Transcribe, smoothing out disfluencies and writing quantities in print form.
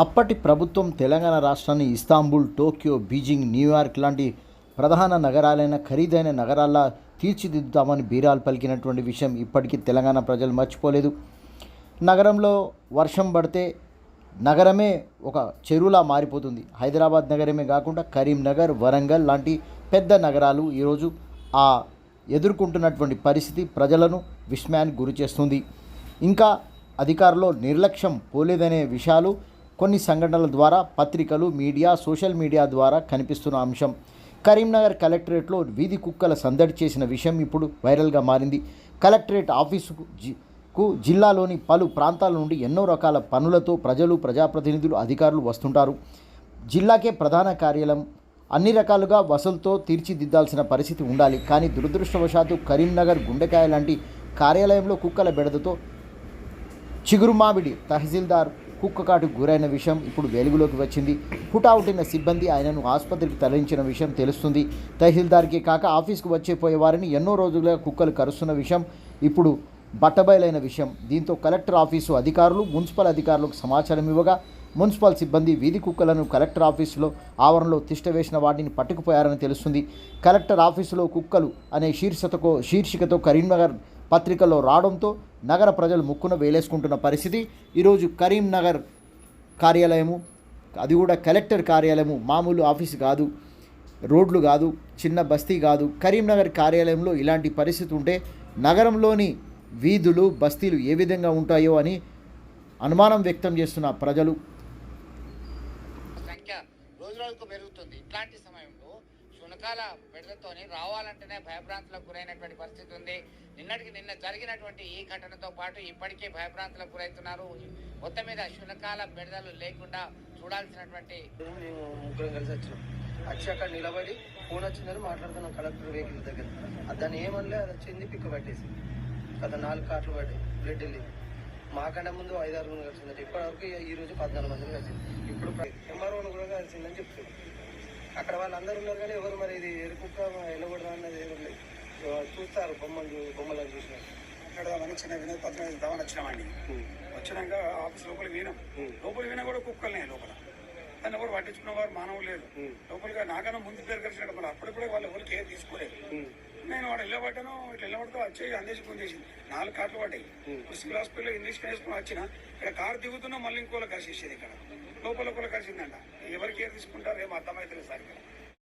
అప్పటి ప్రభుత్వం తెలంగాణ రాష్ట్రాన్ని ఇస్తాంబుల్, టోక్యో, బీజింగ్, న్యూయార్క్ లాంటి ప్రధాన నగరాలైన ఖరీదైన నగరాల్లా తీర్చిదిద్దుతామని బీరాలు పలికినటువంటి విషయం ఇప్పటికీ తెలంగాణ ప్రజలు మర్చిపోలేదు. నగరంలో వర్షం పడితే నగరమే ఒక చెరువులా మారిపోతుంది. హైదరాబాద్ నగరమే కాకుండా కరీంనగర్, వరంగల్ లాంటి పెద్ద నగరాలు ఈరోజు ఆ ఎదుర్కొంటున్నటువంటి పరిస్థితి ప్రజలను విస్మయానికి గురి చేస్తుంది. ఇంకా అధికారులు నిర్లక్ష్యం పోలేదనే విషయాలు కొన్ని సంఘటనల ద్వారా పత్రికలు, మీడియా, సోషల్ మీడియా ద్వారా కనిపిస్తున్న అంశం. కరీంనగర్ కలెక్టరేట్లో వీధి కుక్కల సందడి చేసిన విషయం ఇప్పుడు వైరల్గా మారింది. కలెక్టరేట్ ఆఫీసుకు జిల్లాలోని పలు ప్రాంతాల నుండి ఎన్నో రకాల పనులతో ప్రజలు, ప్రజాప్రతినిధులు, అధికారులు వస్తుంటారు. జిల్లాకే ప్రధాన కార్యాలయం, అన్ని రకాలుగా వసతులతో తీర్చిదిద్దాల్సిన పరిస్థితి ఉండాలి. కానీ దురదృష్టవశాత్తు కరీంనగర్ గుండెకాయ లాంటి కార్యాలయంలో కుక్కల బెడదతో చిగురుమామిడి తహసీల్దార్ కుక్కకాటుకు గురైన విషయం ఇప్పుడు వెలుగులోకి వచ్చింది. హుటాహుటిన సిబ్బంది ఆయనను ఆసుపత్రికి తరలించిన విషయం తెలుస్తుంది. తహసీల్దార్కే కాక ఆఫీస్కు వచ్చేపోయే వారిని ఎన్నో రోజులుగా కుక్కలు కరుస్తున్న విషయం ఇప్పుడు బట్టబయలైన విషయం. దీంతో కలెక్టర్ ఆఫీసు అధికారులు, మున్సిపల్ అధికారులకు సమాచారం ఇవ్వగా మున్సిపల్ సిబ్బంది వీధి కుక్కలను కలెక్టర్ ఆఫీసులో ఆవరణలో తిష్టవేసిన వాటిని పట్టుకుపోయారని తెలుస్తుంది. కలెక్టర్ ఆఫీసులో కుక్కలు అనే శీర్షికతో కరీంనగర్ పత్రికల్లో రావడంతో నగర ప్రజలు ముక్కున వేలేసుకుంటున్న పరిస్థితి. ఈరోజు కరీంనగర్ కార్యాలయము, అది కూడా కలెక్టర్ కార్యాలయము, మామూలు ఆఫీసు కాదు, రోడ్లు కాదు, చిన్న బస్తీ కాదు. కరీంనగర్ కార్యాలయంలో ఇలాంటి పరిస్థితి ఉంటే నగరంలోని వీధులు, బస్తీలు ఏ విధంగా ఉంటాయో అని అనుమానం వ్యక్తం చేస్తున్న ప్రజలు. సంఖ్య రోజు రోజుకు పెరుగుతుంది. ఇట్లాంటి సమయంలో శునకాల బెడదతోని రావాలంటేనే భయభ్రాంతులకు గురైనటువంటి పరిస్థితి ఉంది. నిన్న జరిగినటువంటి ఈ ఘటనతో పాటు ఇప్పటికే భయభ్రాంతులకు గురవుతున్నారు. మొత్తం మీద శునకాల బెడదలు లేకుండా చూడాల్సినటువంటి. మేము ముగ్గురం కలిసి వచ్చినాం. వచ్చి అక్కడ నిలబడి ఫోన్ వచ్చిందని మాట్లాడుతున్నాం కలెక్టర్ వెహికల్ దగ్గర. దాన్ని ఏమనలే, అది వచ్చింది పిక్ పెట్టేసి గత 4 కార్లు పడ్డాయి. బ్లడ్ వెళ్ళింది. మాకన్నా ముందు 5-6 కలిసిందంటే ఇప్పటివరకు ఈరోజు 14 మందిని కలిసింది. ఇప్పుడు ఎంఆర్ఓను కూడా కలిసిందని చెప్తుంది. అక్కడ వాళ్ళందరూ ఉన్నారు కానీ ఎవరు మరి ఇది ఎరుకుక్క వెళ్ళకూడదు అన్నది ఎవరు లేదు. చూస్తారు బొమ్మలను చూసినారు. మాట్లాడదామని చిన్న వినోద పత్రం ఇద్దామని వచ్చినామండి. వచ్చినాక ఆఫీస్ లోపలికి వినా కూడా కుక్కలనే లోపల. దాన్ని ఎవరు పట్టించుకున్న వారు మానవులు లేదు. లోపలిగా నాకన్నా ముందు పేరు కలిసినట్టు మళ్ళీ అప్పుడే వాళ్ళు ఎవరు కేర్ తీసుకోలేదు. నేను వాడు వెళ్ళబడ్డాను, ఇట్లా వెళ్ళబడితే వచ్చి అందేసి ఫోన్ చేసింది. 4 కార్లు పడ్డాయి. సివిల్ హాస్పిటల్లో ఇంగ్లీష్ వేసుకుని వచ్చిన ఇక్కడ కారు దిగుతున్నా మళ్ళీ ఇంకోలో కలిసేసేది. ఇక్కడ లోపల కలిసిందంట. ఎవరు కేర్ తీసుకుంటారు ఏమో అర్థమవుతుంది సార్.